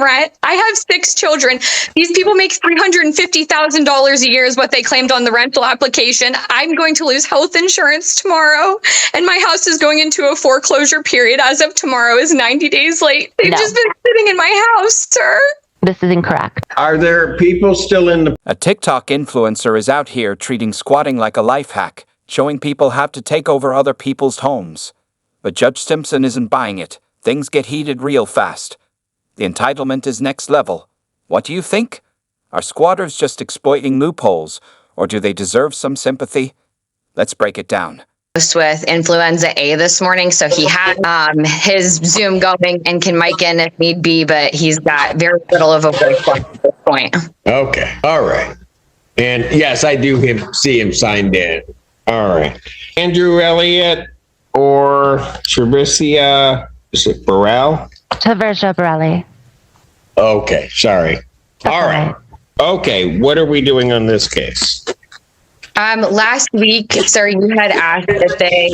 rent. I have 6 children. These people make $350,000 a year is what they claimed on the rental application. I'm going to lose health insurance tomorrow, and my house is going into a foreclosure period as of tomorrow is 90 days late. They've just been sitting in my house, sir. This is incorrect. Are there people still in the... A TikTok influencer is out here treating squatting like a life hack, showing people how to take over other people's homes. But Judge Simpson isn't buying it. Things get heated real fast. The entitlement is next level. What do you think? Are squatters just exploiting loopholes, or do they deserve some sympathy? Let's break it down. With influenza A this morning, so he had his Zoom going and can mic in if need be, but he's got very little of a voice at this point. Okay. All right. And yes, I do see him signed in. All right. Andrew Elliott or Traversia, is it Burrell? Traversia Borelli. Okay. Sorry. All right. Okay. What are we doing on this case? Last week, sir, you had asked if they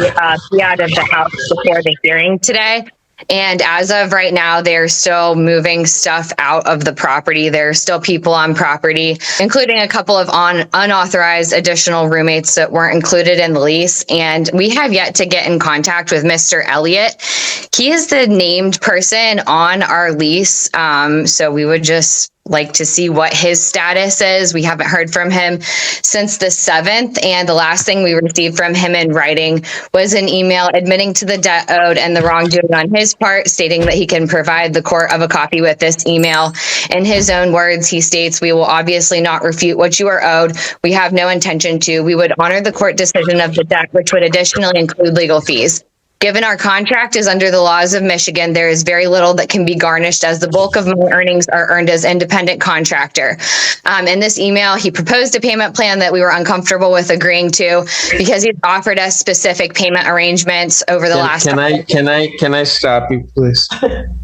be out of the house before the hearing today. And as of right now, they're still moving stuff out of the property. There are still people on property, including a couple of unauthorized additional roommates that weren't included in the lease. And we have yet to get in contact with Mr. Elliott. He is the named person on our lease. So we would just like to see what his status is. We haven't heard from him since the 7th. And the last thing we received from him in writing was an email admitting to the debt owed and the wrongdoing on his part, stating that he can provide the court of a copy with this email. In his own words, he states, "We will obviously not refute what you are owed. We have no intention to. We would honor the court decision of the debt, which would additionally include legal fees. Given our contract is under the laws of Michigan, there is very little that can be garnished as the bulk of my earnings are earned as independent contractor." In this email, he proposed a payment plan that we were uncomfortable with agreeing to because he's offered us specific payment arrangements over the last. Can I stop you, please?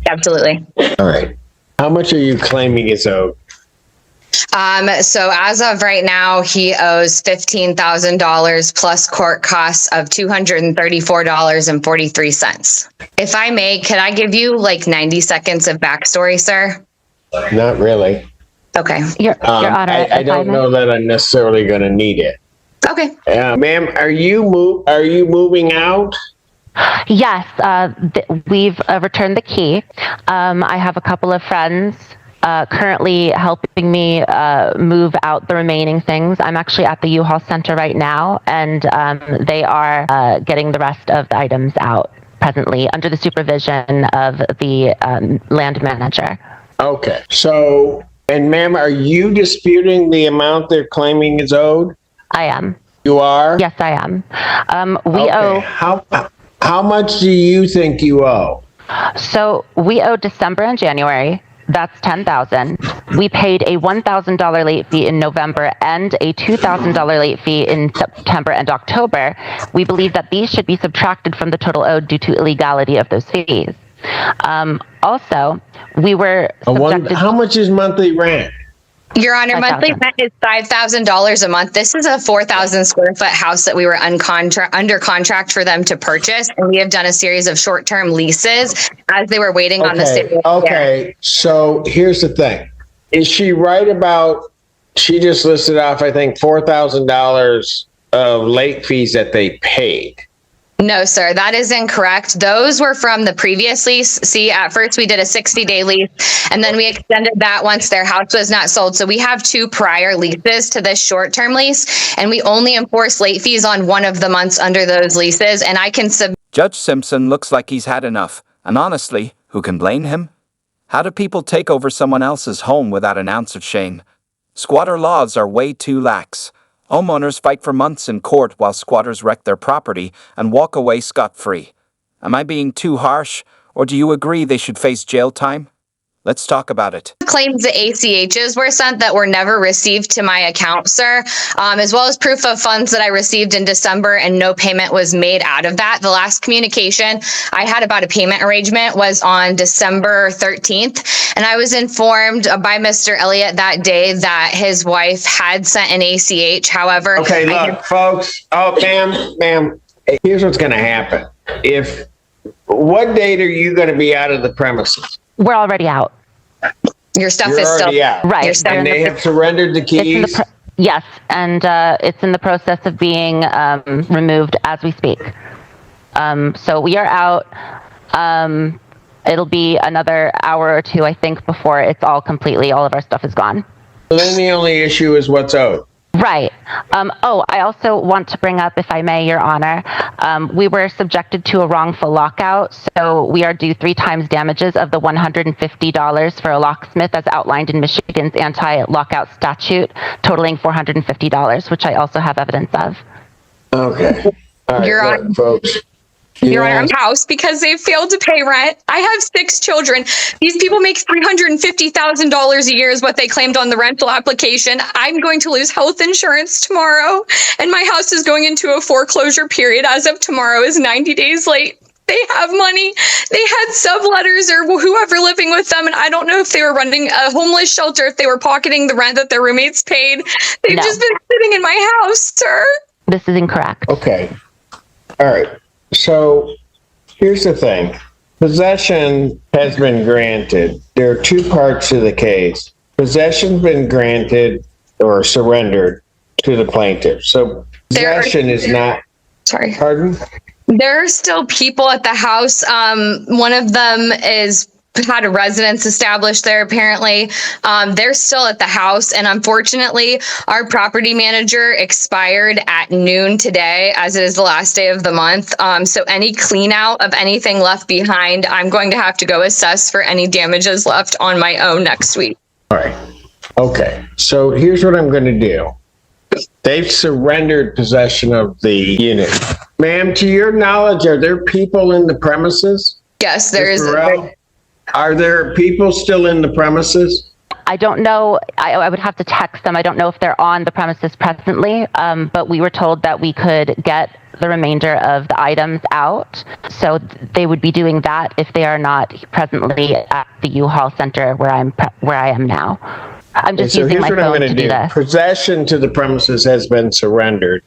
Absolutely. All right. How much are you claiming is owed? So as of right now, he owes $15,000 plus court costs of $234.43. If I may, could I give you like 90 seconds of backstory, sir? Not really. Okay. Your Honor, I don't know that I'm necessarily going to need it. Okay. Ma'am, are you moving out? Yes, we've returned the key. I have a couple of friends currently helping me move out the remaining things. I'm actually at the U-Haul Center right now, and they are getting the rest of the items out presently under the supervision of the land manager. Okay. So, and ma'am, are you disputing the amount they're claiming is owed? I am. You are? Yes, I am. We owe. How much do you think you owe? So we owe December and January. That's $10,000. We paid a $1,000 late fee in November and a $2,000 late fee in September and October. We believe that these should be subtracted from the total owed due to illegality of those fees. Also, we were subjected. How much is monthly rent? Your Honor, monthly rent is $5,000 a month. This is a 4,000 square foot house that we were under contract for them to purchase. And we have done a series of short-term leases as they were waiting on the city. Okay. So here's the thing. Is she right about, she just listed off, I think, $4,000 of late fees that they paid? No, sir, that is incorrect. Those were from the previous lease. See, at first we did a 60-day lease, and then we extended that once their house was not sold. So we have 2 prior leases to this short-term lease, and we only enforce late fees on one of the months under those leases. And I can Judge Simpson looks like he's had enough. And honestly, who can blame him? How do people take over someone else's home without an ounce of shame? Squatter laws are way too lax. Homeowners fight for months in court while squatters wreck their property and walk away scot-free. Am I being too harsh, or do you agree they should face jail time? Let's talk about it. Claims that ACHs were sent that were never received to my account, sir, as well as proof of funds that I received in December and no payment was made out of that. The last communication I had about a payment arrangement was on December 13th, and I was informed by Mr. Elliott that day that his wife had sent an ACH. However, okay, look, folks. Oh, ma'am, here's what's going to happen. What date are you going to be out of the premises? We're already out. Your stuff You're is still already out. Right. Your stuff- And they have surrendered the It's in the keys? yes, and it's in the process of being removed as we speak. So we are out. It'll be another hour or two, I think, before it's all of our stuff is gone. Then the only issue is what's owed. Right. I also want to bring up, if I may, Your Honor, we were subjected to a wrongful lockout, so we are due 3 times damages of the $150 for a locksmith as outlined in Michigan's anti-lockout statute, totaling $450, which I also have evidence of. Okay. All right, You're look, on- folks. Your Yeah. Honor, house because they failed to pay rent. I have 6 children. These people make $350,000 a year is what they claimed on the rental application. I'm going to lose health insurance tomorrow, and my house is going into a foreclosure period as of tomorrow is 90 days late. They have money. They had subletters or whoever living with them, and I don't know if they were running a homeless shelter, if they were pocketing the rent that their roommates paid. They've No. just been sitting in my house, sir. This is incorrect. Okay. All right. So here's the thing. Possession has been granted. There are 2 parts to the case. Possession's been granted or surrendered to the plaintiff. So possession is not, Sorry. pardon? There are still people at the house. One of them had a residence established there, apparently. They're still at the house, and unfortunately, our property manager expired at noon today, as it is the last day of the month. So any clean out of anything left behind, I'm going to have to go assess for any damages left on my own next week. All right. Okay. So here's what I'm going to do. They've surrendered possession of the unit. Ma'am, to your knowledge, are there people in the premises? Yes, there Ms. is. Burrell? Are there people still in the premises? I don't know. I would have to text them. I don't know if they're on the premises presently, but we were told that we could get the remainder of the items out. So they would be doing that if they are not presently at the U-Haul Center where I am now. I'm just So using here's my what I'm phone going to to do do. this. Possession to the premises has been surrendered.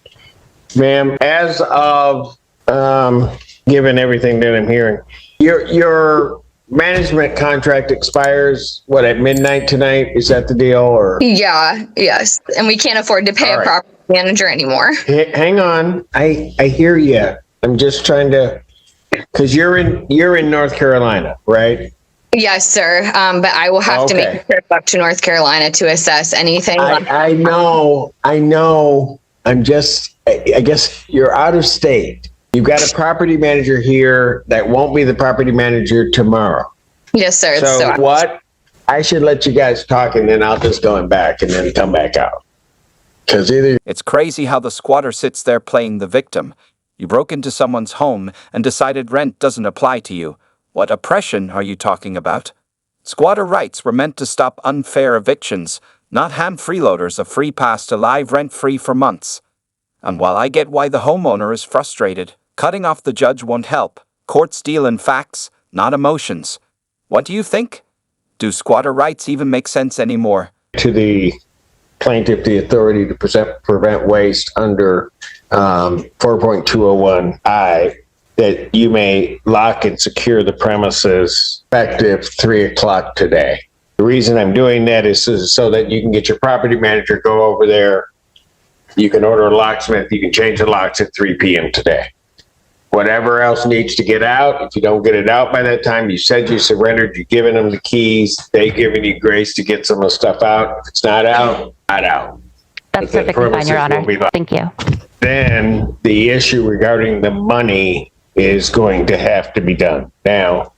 Ma'am, as of, given everything that I'm hearing, your management contract expires, what, at midnight tonight? Is that the deal, or? Yeah, yes. And we can't afford to pay All a right. property manager anymore. Hang on. I hear you. I'm just trying to, because you're in North Carolina, right? Yes, sir. But I will have to make Okay. a trip up to North Carolina to assess anything. I know. I guess you're out of state. You've got a property manager here that won't be the property manager tomorrow. Yes, sir. So what? I should let you guys talk, and then I'll just go in back and then come back out. Because either It's crazy how the squatter sits there playing the victim. You broke into someone's home and decided rent doesn't apply to you. What oppression are you talking about? Squatter rights were meant to stop unfair evictions, not hand freeloaders a free pass to live rent-free for months. And while I get why the homeowner is frustrated, cutting off the judge won't help. Courts deal in facts, not emotions. What do you think? Do squatter rights even make sense anymore? to the plaintiff the authority to prevent waste under 4.201I, that you may lock and secure the premises effective 3:00 today. The reason I'm doing that is so that you can get your property manager, go over there. You can order a locksmith. You can change the locks at 3 p.m. today. Whatever else needs to get out, if you don't get it out by that time, you said you surrendered, you're giving them the keys, they giving you grace to get some of the stuff out. If it's not out, not out. That's the perfectly fine, Your premises will Honor. be locked. Thank you. Then the issue regarding the money is going to have to be done. Now,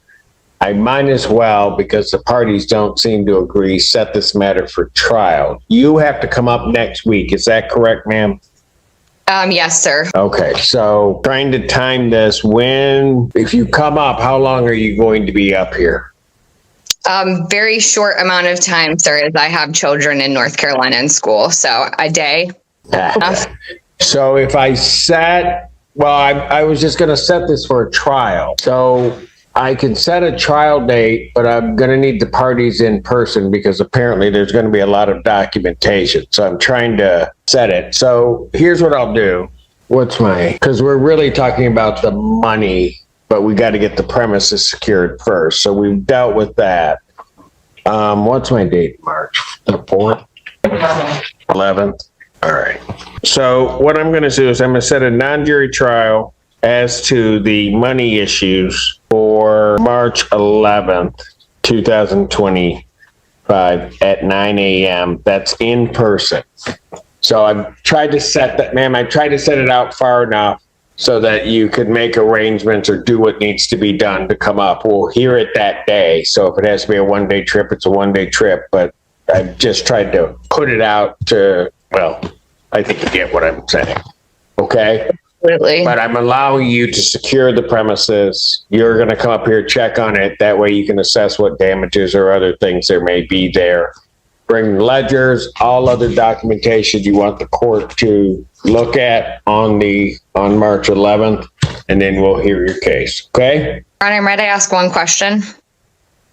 I might as well, because the parties don't seem to agree, set this matter for trial. You have to come up next week. Is that correct, ma'am? Yes, sir. Okay, so trying to time this, if you come up, how long are you going to be up here? Very short amount of time, sir, as I have children in North Carolina in school. So a day. So if I I was just going to set this for a trial. So I can set a trial date, but I'm going to need the parties in person because apparently there's going to be a lot of documentation. So I'm trying to set it. So here's what I'll do. Because we're really talking about the money, but we got to get the premises secured first. So we've dealt with that. What's my date? March the 4th? 11th? All right. So what I'm going to do is I'm going to set a non-jury trial as to the money issues for March 11th, 2025 at 9 a.m. That's in person. So I've tried to set that, ma'am, I tried to set it out far enough so that you could make arrangements or do what needs to be done to come up. We'll hear it that day. So if it has to be a one-day trip, it's a one-day trip. But I've just tried to put it out to, well, I think you get what I'm saying. Okay? Absolutely. But I'm allowing you to secure the premises. You're going to come up here, check on it. That way you can assess what damages or other things there may be there. Bring ledgers, all other documentation you want the court to look at on March 11th, and then we'll hear your case. Okay? Ron, I'm ready to ask one question.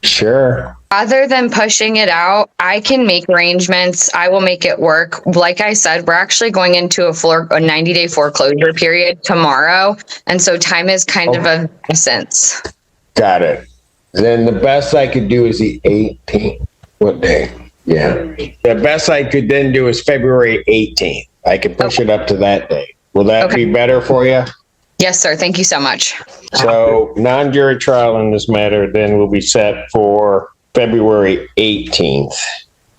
Sure. Other than pushing it out, I can make arrangements. I will make it work. Like I said, we're actually going into a 90-day foreclosure period tomorrow. And so time is kind of of essence. Got it. Then the best I could do is the 18th. What day? Yeah. The best I could then do is February 18th. I could push it up to that day. Will that be better for you? Yes, sir. Thank you so much. So non-jury trial in this matter then will be set for February 18th,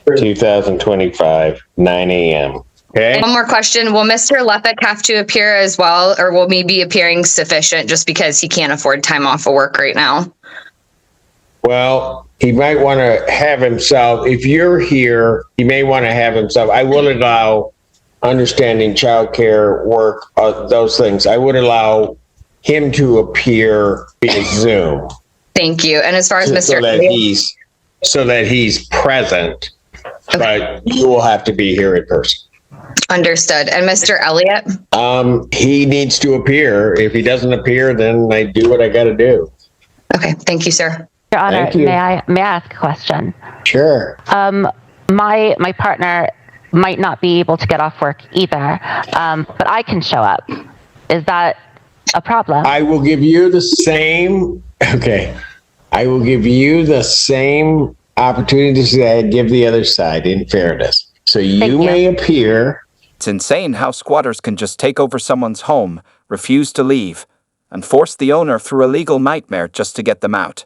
2025, 9 a.m. Okay? One more question. Will Mr. Lepek have to appear as well, or will me be appearing sufficient just because he can't afford time off of work right now? Well, he might want to have himself, if you're here, he may want to have himself, I will allow understanding childcare, work, those things. I would allow him to appear via Zoom. Thank you. And as far as Mr. So that he's present, but you will have to be here in person. Understood. And Mr. Elliott? He needs to appear. If he doesn't appear, then I do what I got to do. Okay. Thank you, sir. Your Honor, Thank you. may I ask a question? Sure. My partner might not be able to get off work either, but I can show up. Is that a problem? I will give you the same. Okay. I will give you the same opportunities that I give the other side in fairness. So you may appear. It's insane how squatters can just take over someone's home, refuse to leave, and force the owner through a legal nightmare just to get them out.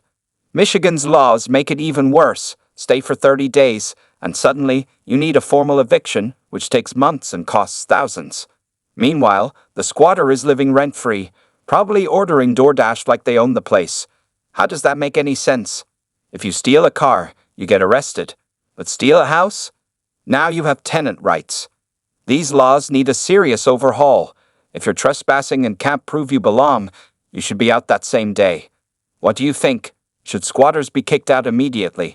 Michigan's laws make it even worse. Stay for 30 days, and suddenly you need a formal eviction, which takes months and costs thousands. Meanwhile, the squatter is living rent-free, probably ordering DoorDash like they own the place. How does that make any sense? If you steal a car, you get arrested. But steal a house? Now you have tenant rights. These laws need a serious overhaul. If you're trespassing and can't prove you belong, you should be out that same day. What do you think? Should squatters be kicked out immediately?